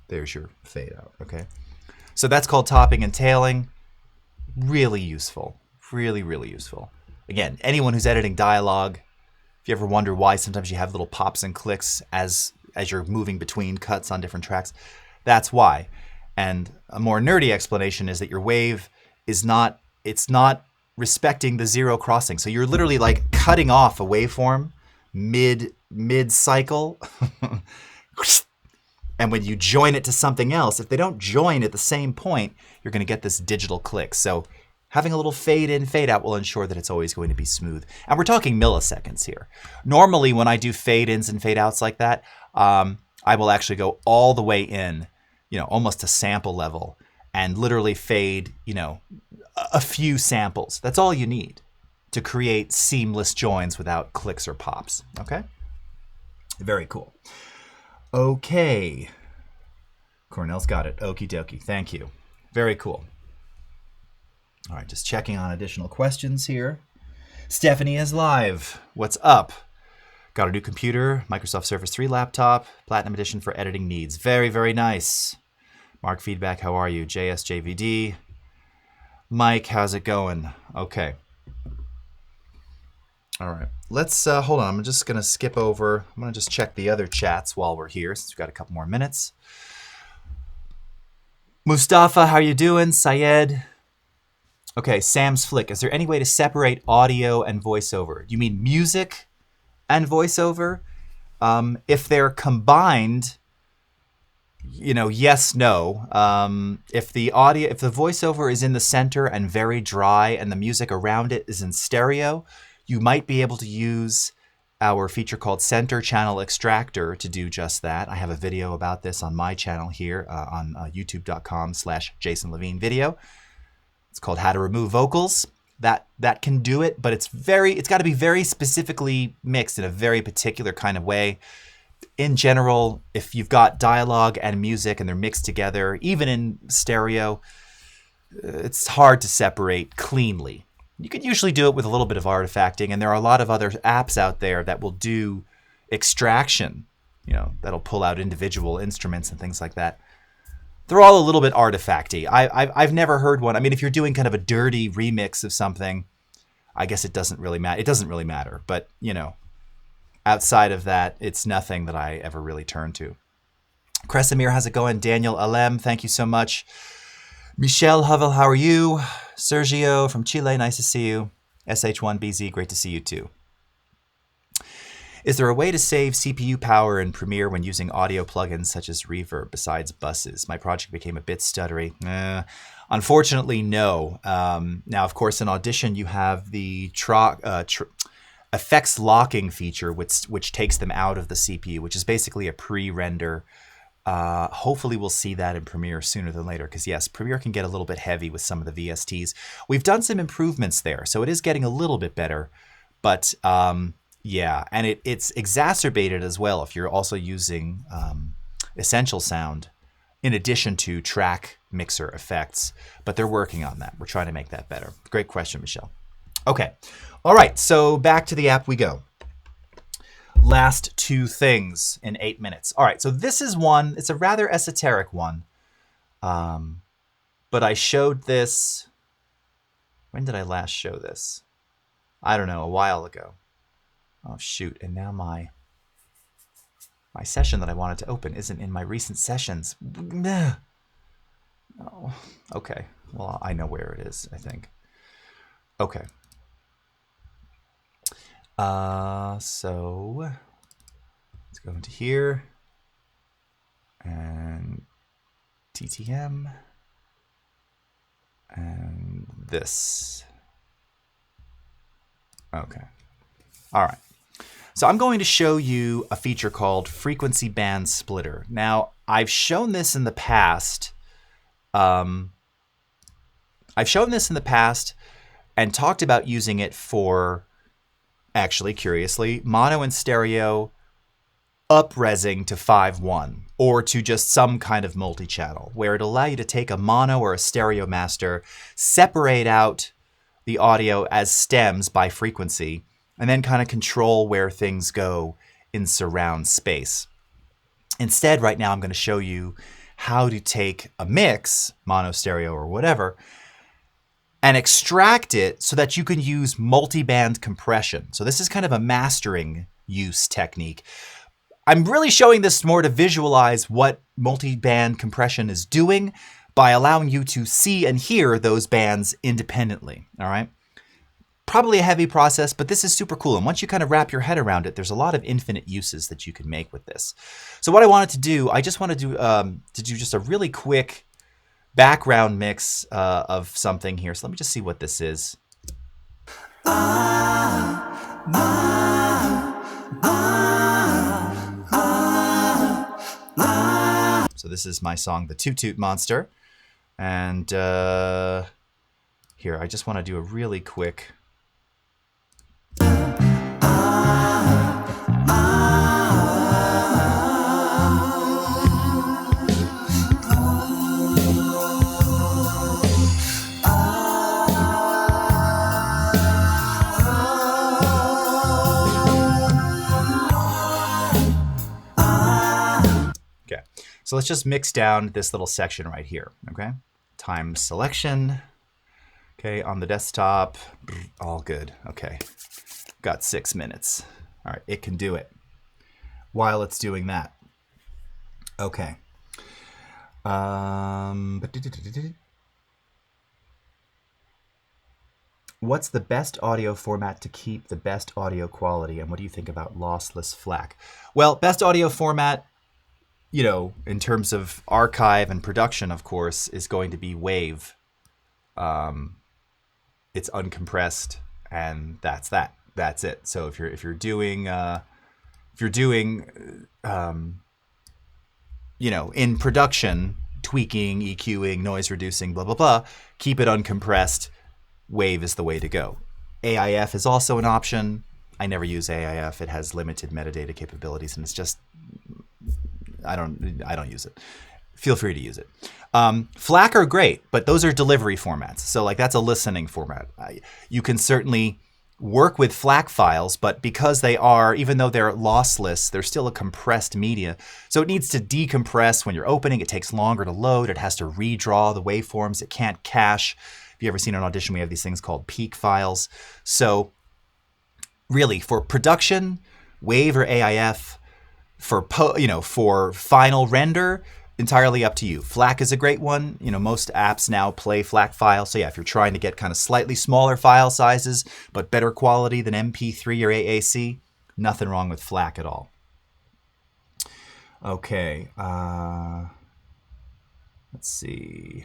There's your fade out. Okay. So that's called topping and tailing. Really useful. Really, really useful. Again, anyone who's editing dialogue, if you ever wonder why sometimes you have little pops and clicks as you're moving between cuts on different tracks, that's why. And a more nerdy explanation is that your wave it's not respecting the zero crossing. So you're literally like cutting off a waveform mid cycle. And when you join it to something else, if they don't join at the same point, you're going to get this digital click. So having a little fade in, fade out will ensure that it's always going to be smooth. And we're talking milliseconds here. Normally, when I do fade ins and fade outs like that, I will actually go all the way in, almost to sample level, and literally fade, a few samples. That's all you need to create seamless joins without clicks or pops. Okay? Very cool. Okay. Cornell's got it. Okie dokie. Thank you. Very cool. All right, just checking on additional questions here. Stephanie is live. What's up? Got a new computer, Microsoft Surface 3 laptop, Platinum Edition for editing needs. Very, very nice. Mark Feedback, how are you? JSJVD. Mike, how's it going? Okay. All right, let's hold on. I'm just going to skip over. I'm going to just check the other chats while we're here since we've got a couple more minutes. Mustafa, how you doing? Syed. Okay, Sam's Flick. Is there any way to separate audio and voiceover? Do you mean music and voiceover? If they're combined, yes, no. If the voiceover is in the center and very dry and the music around it is in stereo, you might be able to use our feature called Center Channel Extractor to do just that. I have a video about this on my channel here on youtube.com/Jason Levine video. It's called How to Remove Vocals. That can do it, but it's got to be very specifically mixed in a very particular kind of way. In general, if you've got dialogue and music and they're mixed together, even in stereo, it's hard to separate cleanly. You can usually do it with a little bit of artifacting, and there are a lot of other apps out there that will do extraction, that'll pull out individual instruments and things like that. They're all a little bit artifacty. I've never heard one. I mean, if you're doing kind of a dirty remix of something, I guess it doesn't really matter. It doesn't really matter, but outside of that, it's nothing that I ever really turn to. Kresimir, how's it going? Daniel Alem, thank you so much. Michelle Havel, how are you? Sergio from Chile, nice to see you. SH1BZ, great to see you too. Is there a way to save CPU power in Premiere when using audio plugins such as Reverb besides buses? My project became a bit stuttery. Unfortunately, no. Now, of course, in Audition, you have the effects locking feature, which takes them out of the CPU, which is basically a pre-render. Hopefully we'll see that in Premiere sooner than later, because yes, Premiere can get a little bit heavy with some of the VSTs. We've done some improvements there, so it is getting a little bit better, but yeah, and it's exacerbated as well if you're also using Essential Sound in addition to track mixer effects, but they're working on that. We're trying to make that better. Great question, Michelle. Okay, all right, so back to the app we go. Last two things in 8 minutes. All right, so this is one, it's a rather esoteric one. But I showed this, when did I last show this? I don't know, a while ago. Oh shoot, and now my session that I wanted to open isn't in my recent sessions. Oh, okay, well, I know where it is, I think. Okay. So let's go into here and TTM and this. Okay. All right. So I'm going to show you a feature called Frequency Band Splitter. Now, I've shown this in the past. And talked about using it for, actually, curiously, mono and stereo up-resing to 5.1 or to just some kind of multi-channel, where it'll allow you to take a mono or a stereo master, separate out the audio as stems by frequency, and then kind of control where things go in surround space. Instead, right now, I'm going to show you how to take a mix, mono, stereo, or whatever, and extract it so that you can use multi-band compression. So this is kind of a mastering use technique. I'm really showing this more to visualize what multi-band compression is doing by allowing you to see and hear those bands independently, all right? Probably a heavy process, but this is super cool. And once you kind of wrap your head around it, there's a lot of infinite uses that you can make with this. So what I wanted to do, I just wanted to do just a really quick background mix of something here. So let me just see what this is. So this is my song, The Toot Toot Monster. And here, I just want to do a really quick... Okay, so let's just mix down this little section right here, okay? Time selection, okay, on the desktop, all good, okay. Got 6 minutes. All right, it can do it while it's doing that. Okay. What's the best audio format to keep the best audio quality, and what do you think about lossless FLAC? Well, best audio format, you know, in terms of archive and production, of course, is going to be WAV. It's uncompressed, and that's that. That's it. So if you're doing you know, in production, tweaking, EQing, noise reducing, blah blah blah, keep it uncompressed. WAV is the way to go. AIF is also an option. I never use AIF. It has limited metadata capabilities, and it's just I don't use it. Feel free to use it. FLAC are great, but those are delivery formats. So like that's a listening format. You can certainly work with FLAC files, but because they are, even though they're lossless, they're still a compressed media. So it needs to decompress when you're opening. It takes longer to load. It has to redraw the waveforms. It can't cache. If you've ever seen an Audition, we have these things called peak files. So really, for production, WAV or AIF, for final render, entirely up to you. FLAC is a great one. You know, most apps now play FLAC files. So yeah, if you're trying to get kind of slightly smaller file sizes, but better quality than MP3 or AAC, nothing wrong with FLAC at all. Okay, let's see.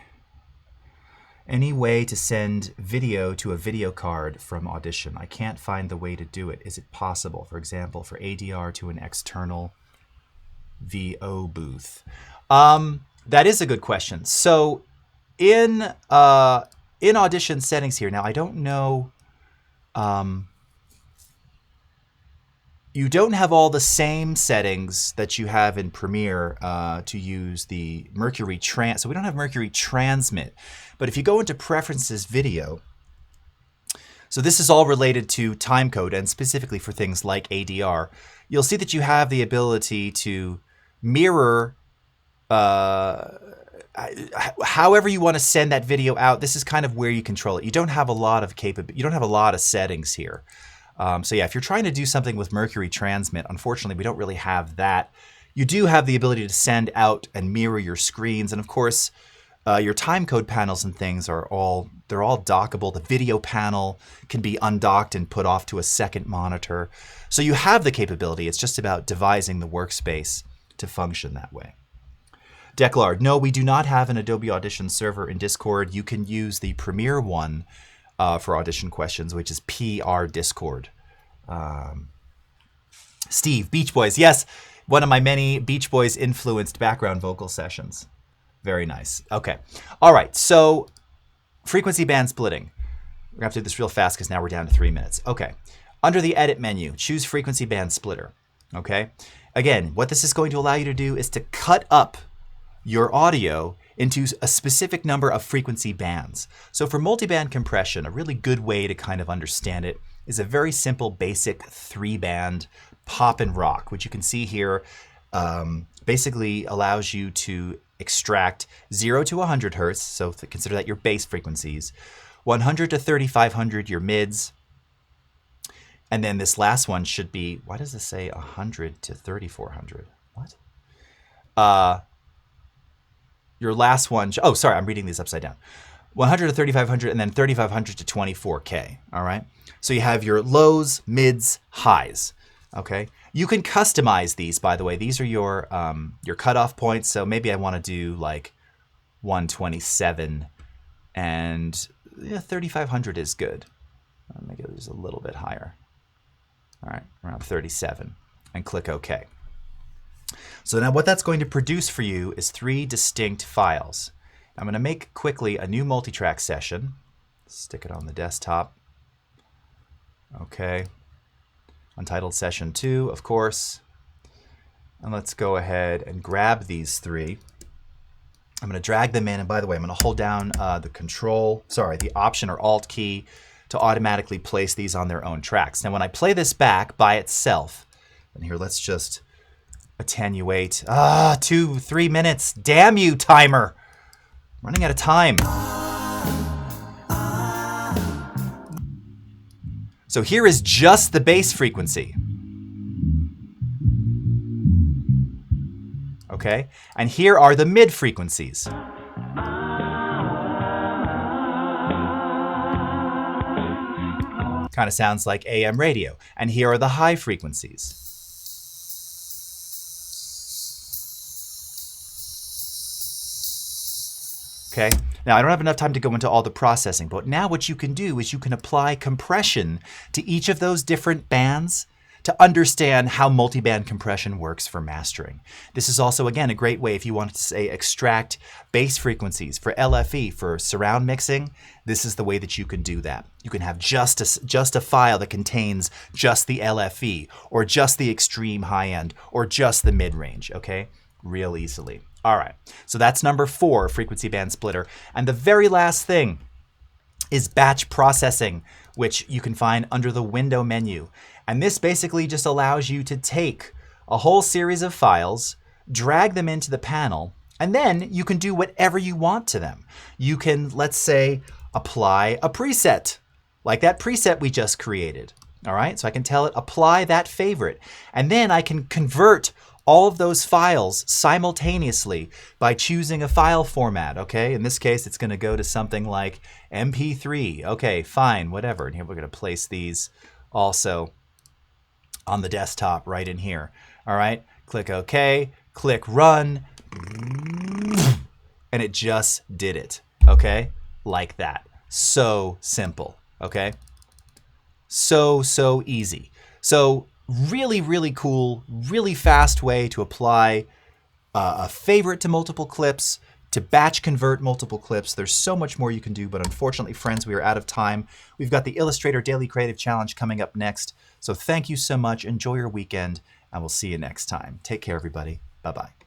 Any way to send video to a video card from Audition? I can't find the way to do it. Is it possible, for example, for ADR to an external VO booth? That is a good question. So in Audition settings here, now I don't know, you don't have all the same settings that you have in Premiere to use the Mercury so we don't have Mercury Transmit. But if you go into Preferences Video, so this is all related to timecode and specifically for things like ADR, you'll see that you have the ability to mirror however you want to send that video out. This is kind of where you control it. You don't have a lot of you don't have a lot of settings here. So yeah, if you're trying to do something with Mercury Transmit, unfortunately, we don't really have that. You do have the ability to send out and mirror your screens. And of course, your timecode panels and things they're all dockable. The video panel can be undocked and put off to a second monitor. So you have the capability. It's just about devising the workspace to function that way. Declard, no, we do not have an Adobe Audition server in Discord. You can use the Premiere one for Audition questions, which is PR Discord. Steve, Beach Boys. Yes, one of my many Beach Boys influenced background vocal sessions. Very nice. Okay. All right. So frequency band splitting. We're going to have to do this real fast because now we're down to 3 minutes. Okay. Under the Edit menu, choose Frequency Band Splitter. Okay. Again, what this is going to allow you to do is to cut up your audio into a specific number of frequency bands. So for multiband compression, a really good way to kind of understand it is a very simple, basic 3-band pop and rock, which you can see here basically allows you to extract 0 to 100 hertz, so consider that your bass frequencies, 100 to 3500 your mids, and then this last one should be, why does this say 100 to 3400? What? Your last one, oh, sorry, I'm reading these upside down. 100 to 3500 and then 3500 to 24K, all right? So you have your lows, mids, highs, okay? You can customize these, by the way. These are your cutoff points. So maybe I want to do like 127 and 3500 is good. I'll make it just a little bit higher. All right, around 37 and click OK. So now what that's going to produce for you is 3 distinct files. I'm going to make quickly a new multitrack session. Stick it on the desktop. Okay. Untitled Session 2, of course. And let's go ahead and grab these 3. I'm going to drag them in. And by the way, I'm going to hold down the Option or Alt key to automatically place these on their own tracks. Now, when I play this back by itself, and here, let's just attenuate. 3 minutes. Damn you, timer. I'm running out of time. So here is just the bass frequency. okay? And here are the mid frequencies. Kind of sounds like AM radio. And here are the high frequencies. Okay, now I don't have enough time to go into all the processing, but now what you can do is you can apply compression to each of those different bands to understand how multiband compression works for mastering. This is also, again, a great way if you want to, say, extract bass frequencies for LFE, for surround mixing. This is the way that you can do that. You can have just a file that contains just the LFE, or just the extreme high end, or just the mid-range, okay? Real easily. All right, so that's number 4, frequency band splitter. And the very last thing is batch processing, which you can find under the window menu. And this basically just allows you to take a whole series of files, drag them into the panel, and then you can do whatever you want to them. You can, let's say, apply a preset, like that preset we just created. All right, so I can tell it, apply that favorite. And then I can convert all of those files simultaneously by choosing a file format, okay? In this case, it's going to go to something like MP3. Okay, fine, whatever. And here we're going to place these also on the desktop right in here. All right, click OK, click Run, and it just did it, okay? Like that. So simple, okay? So easy. So really cool, really fast way to apply a favorite to multiple clips, to batch convert multiple clips. There's so much more you can do, but unfortunately, friends, we are out of time. We've got the Illustrator Daily Creative Challenge coming up next. So thank you so much. Enjoy your weekend, and we'll see you next time. Take care, everybody. Bye-bye.